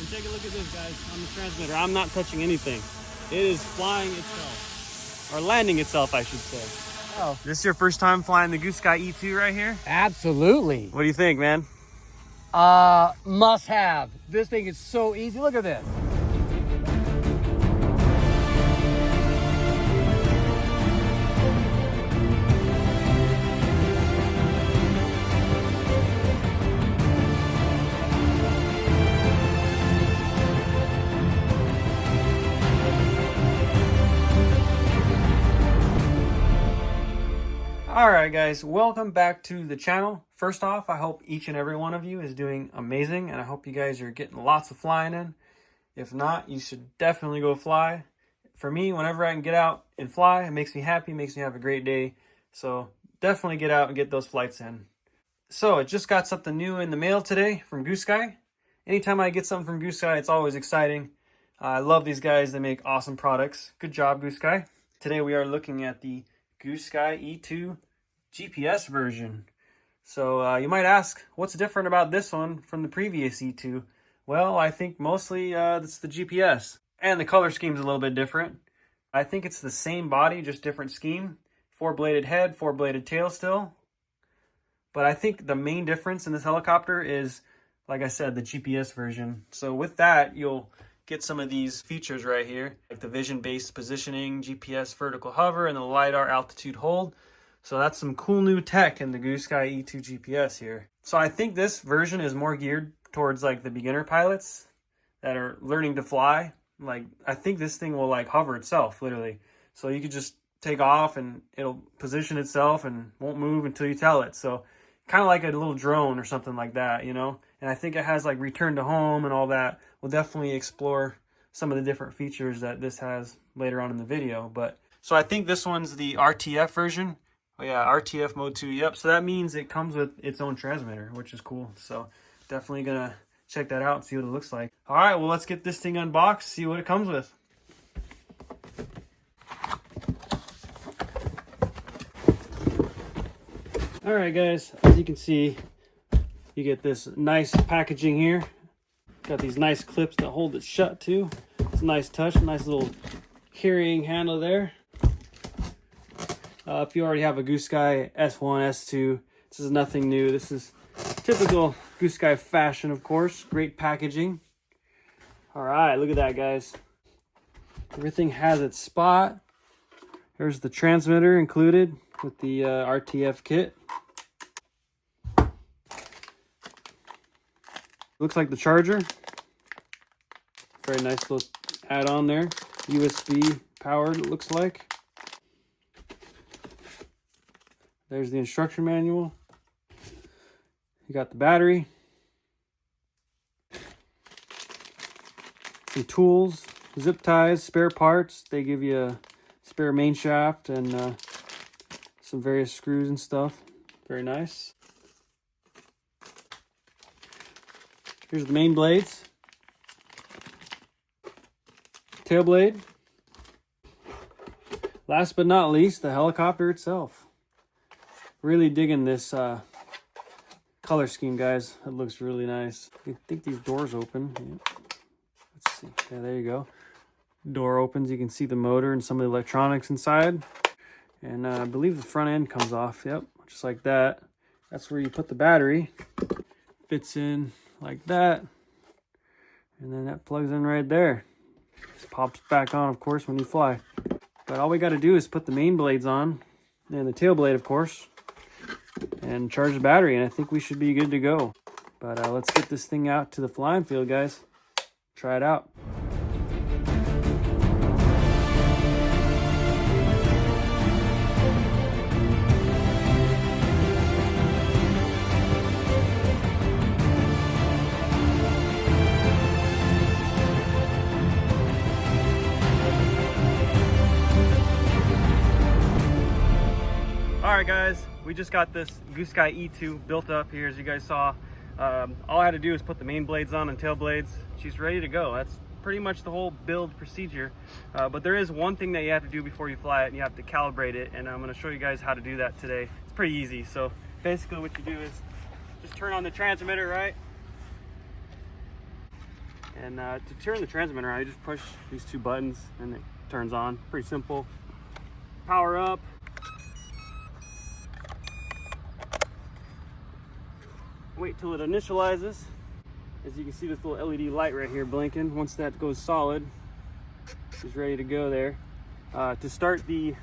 And take a look at this, guys, on the transmitter. I'm not touching anything. It is flying itself. Or landing itself, I should say. Oh. This is your first time flying the Goosky E2 right here? Absolutely. What do you think, man? Must have. This thing is so easy. Look at this. All right, guys, welcome back to the channel. First off, I hope each and every one of you is doing amazing, and I hope you guys are getting lots of flying in. If not, you should definitely go fly. For me, whenever I can get out and fly, it makes me happy, makes me have a great day. So definitely get out and get those flights in. So I just got something new in the mail today from Goosky. Anytime I get something from Goosky, it's always exciting. I love these guys. They make awesome products. Good job, Goosky. Today we are looking at the Goosky E2 GPS version. So you might ask, what's different about this one from the previous E2? Well, I think mostly it's the GPS. And the color scheme's a little bit different. I think it's the same body, just different scheme. 4-bladed head, 4-bladed tail still. But I think the main difference in this helicopter is, like I said, the GPS version. So with that, you'll get some of these features right here, like the vision-based positioning, GPS vertical hover, and the LiDAR altitude hold. So that's some cool new tech in the Goosky E2 GPS here. So I think this version is more geared towards like the beginner pilots that are learning to fly. Like, I think this thing will like hover itself, literally. So you could just take off and it'll position itself and won't move until you tell it. So kind of like a little drone or something like that, you know? And I think it has like return to home and all that. We'll definitely explore some of the different features that this has later on in the video. But so I think this one's the RTF version. Oh yeah, RTF mode 2. Yep. So that means it comes with its own transmitter, which is cool. So definitely gonna check that out and see what it looks like. All right, well, let's get this thing unboxed, see what it comes with. All right, guys, as you can see, you get this nice packaging here. Got these nice clips that hold it shut too. It's a nice touch, nice little carrying handle there. If you already have a Goosky S1, S2, this is nothing new. This is typical Goosky fashion, of course. Great packaging. All right, look at that, guys. Everything has its spot. There's the transmitter included with the RTF kit. Looks like the charger. Very nice little add-on there. USB powered, it looks like. There's the instruction manual. You got the battery. Some tools, zip ties, spare parts. They give you a spare main shaft and some various screws and stuff. Very nice. Here's the main blades. Tail blade. Last but not least, the helicopter itself. Really digging this color scheme, guys. It looks really nice. I think these doors open. Yeah. Let's see. Yeah, there you go. Door opens. You can see the motor and some of the electronics inside. And I believe the front end comes off. Yep, just like that. That's where you put the battery. Fits in like that. And then that plugs in right there. Just pops back on, of course, when you fly. But all we got to do is put the main blades on. And the tail blade, of course. And charge the battery, and I think we should be good to go. But let's get this thing out to the flying field, guys. Try it out. All right, guys, we just got this Goosky E2 built up here, as you guys saw. All I had to do is put the main blades on and tail blades. She's ready to go. That's pretty much the whole build procedure. But there is one thing that you have to do before you fly it, and you have to calibrate it, and I'm going to show you guys how to do that today. It's pretty easy. So basically what you do is just turn on the transmitter, right? And to turn the transmitter on, you just push these two buttons and it turns on. Pretty simple. Power up. Wait till it initializes. As you can see, this little LED light right here blinking. Once that goes solid, it's ready to go there. To start the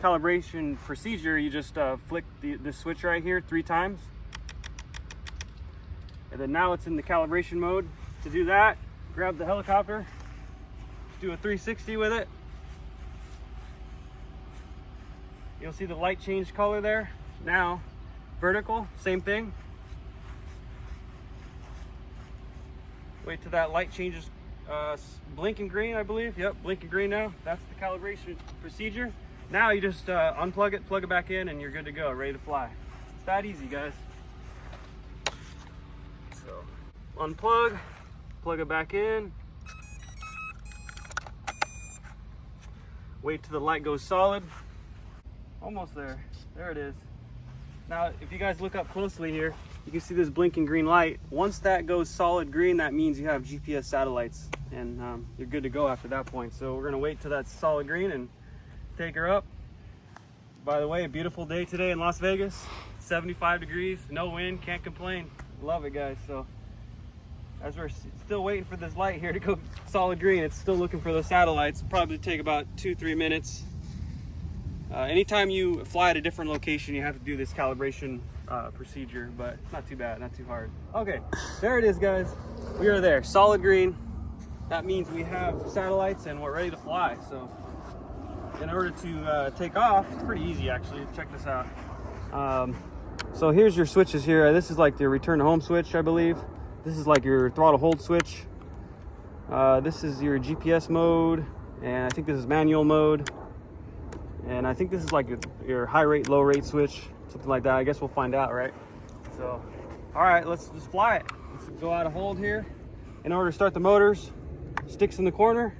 calibration procedure, you just flick this switch right here 3 times. And then now it's in the calibration mode. To do that, grab the helicopter, do a 360 with it. You'll see the light change color there. Now, vertical, same thing. Wait till that light changes blinking green, I believe. Yep, blinking green now. That's the calibration procedure. Now you just unplug it, plug it back in, and you're good to go, ready to fly. It's that easy, guys. So, unplug, plug it back in. Wait till the light goes solid. Almost there. There it is. Now, if you guys look up closely here, you can see this blinking green light. Once that goes solid green, that means you have GPS satellites, and you're good to go after that point. So we're gonna wait till that's solid green and take her up. By the way, a beautiful day today in Las Vegas. 75 degrees, no wind, can't complain. Love it, guys. So as we're still waiting for this light here to go solid green, it's still looking for those satellites. It'll probably take about 2-3 minutes. Anytime you fly at a different location, you have to do this calibration procedure, but it's not too bad, not too hard. Okay, there it is, guys. We are there, solid green. That means we have satellites and we're ready to fly. So in order to take off, it's pretty easy actually. Check this out. So here's your switches here. This is like your return to home switch, I believe. This is like your throttle hold switch. This is your GPS mode, and I think this is manual mode. And I think this is like your high rate, low rate switch, something like that. I guess we'll find out, right? So, all right, let's just fly it. Let's go out of hold here. In order to start the motors, sticks in the corner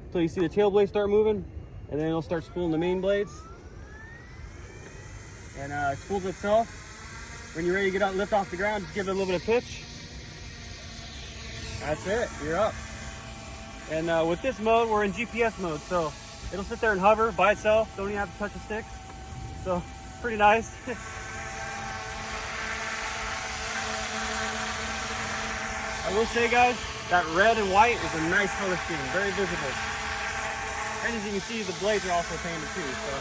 until you see the tail blades start moving, and then it'll start spooling the main blades. And it spools itself. When you're ready to get out, lift off the ground, just give it a little bit of pitch. That's it, you're up. And with this mode, we're in GPS mode, so it'll sit there and hover by itself. Don't even have to touch the sticks. So, pretty nice. I will say, guys, that red and white is a nice color scheme, very visible. And as you can see, the blades are also painted too. So.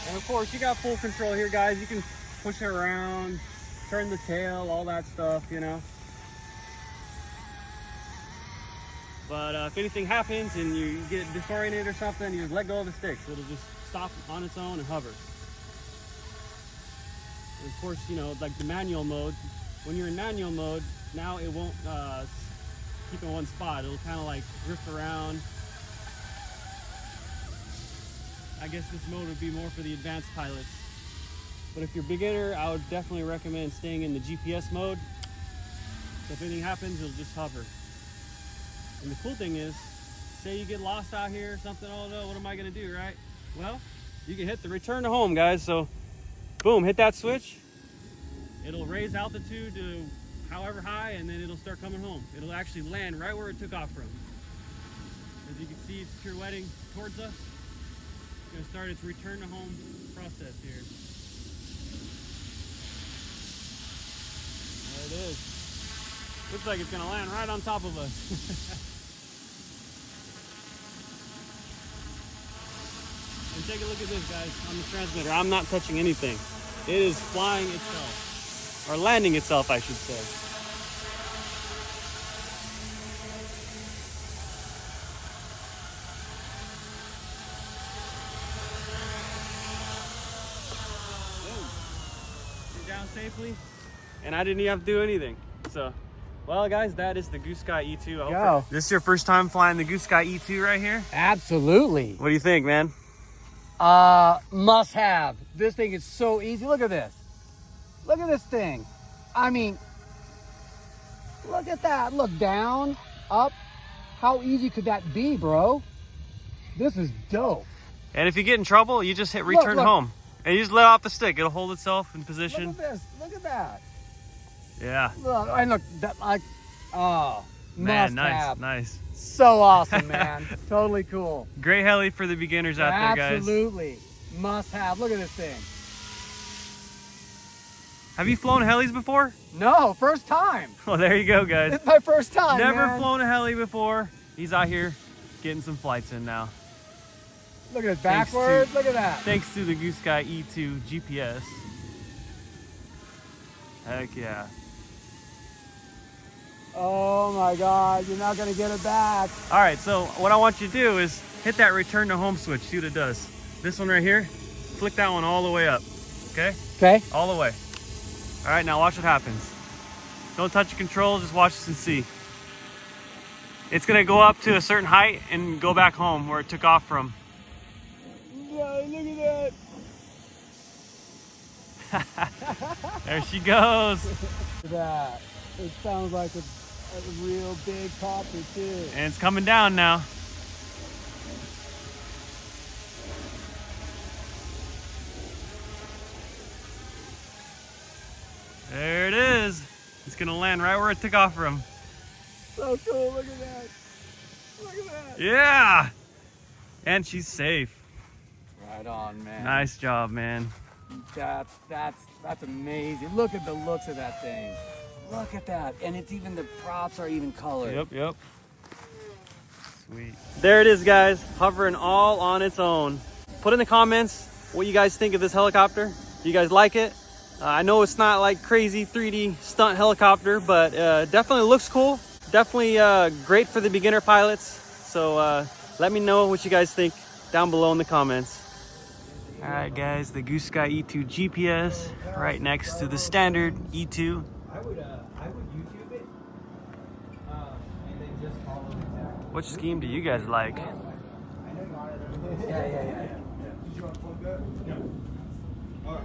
And of course, you got full control here, guys. You can push it around, turn the tail, all that stuff, you know. But if anything happens and you get disoriented or something, you just let go of the sticks. It'll just stop on its own and hover. And of course, you know, like the manual mode, when you're in manual mode, now it won't keep in one spot. It'll kind of like drift around. I guess this mode would be more for the advanced pilots. But if you're a beginner, I would definitely recommend staying in the GPS mode. So if anything happens, it'll just hover. And the cool thing is, say you get lost out here or something, oh no, what am I gonna do, right? Well, you can hit the return to home, guys. So, boom, hit that switch. It'll raise altitude to however high, and then it'll start coming home. It'll actually land right where it took off from. As you can see, it's pirouetting towards us. It's gonna start its return to home process here. There it is. Looks like it's gonna land right on top of us. And take a look at this, guys, on the transmitter. I'm not touching anything. It is flying itself. Or landing itself, I should say. Boom. You're down safely. And I didn't even have to do anything. So, well, guys, that is the Goosky E2. I hope this is your first time flying the Goosky E2 right here? Absolutely. What do you think, man? Must have. This thing is so easy. Look at this. Look at this thing. I mean, look at that. Look down, up. How easy could that be, bro? This is dope. And if you get in trouble, you just hit return home. And you just let off the stick. It'll hold itself in position. Look at this. Look at that. Yeah. Look, and look, that like, oh, Man, must nice, have. nice. So awesome, man. Totally cool. Great heli for the beginners out there, guys. Absolutely. Must have. Look at this thing. Have you flown helis before? No, first time. Well, there you go, guys. It's my first time, Never man. flown a heli before. He's out here getting some flights in now. Look at it backwards. Look at that. Thanks to the Goosky S2 GPS. Heck yeah. Oh my God, you're not gonna get it back. All right, so what I want you to do is hit that return to home switch. See what it does. This one right here, flick that one all the way up. Okay? Okay. All the way. All right, now watch what happens. Don't touch the controls, just watch this and see. It's gonna go up to a certain height and go back home where it took off from. Yeah, look at that. There she goes. Look at that. It sounds like a real big copter too. And it's coming down now. There it is. It's gonna land right where it took off from. So cool, look at that. Look at that. Yeah! And she's safe. Right on, man. Nice job, man. That's amazing. Look at the looks of that thing. Look at that. And it's even, the props are even colored. Yep. Sweet. There it is, guys. Hovering all on its own. Put in the comments what you guys think of this helicopter. Do you guys like it? I know it's not like crazy 3D stunt helicopter, but definitely looks cool. Definitely great for the beginner pilots. So let me know what you guys think down below in the comments. All right, guys, the Goosky E2 GPS right next to the standard E2. I would YouTube it and then just follow exactly. Which scheme do you guys like? Yeah. Did you want to plug that? Yeah. All right.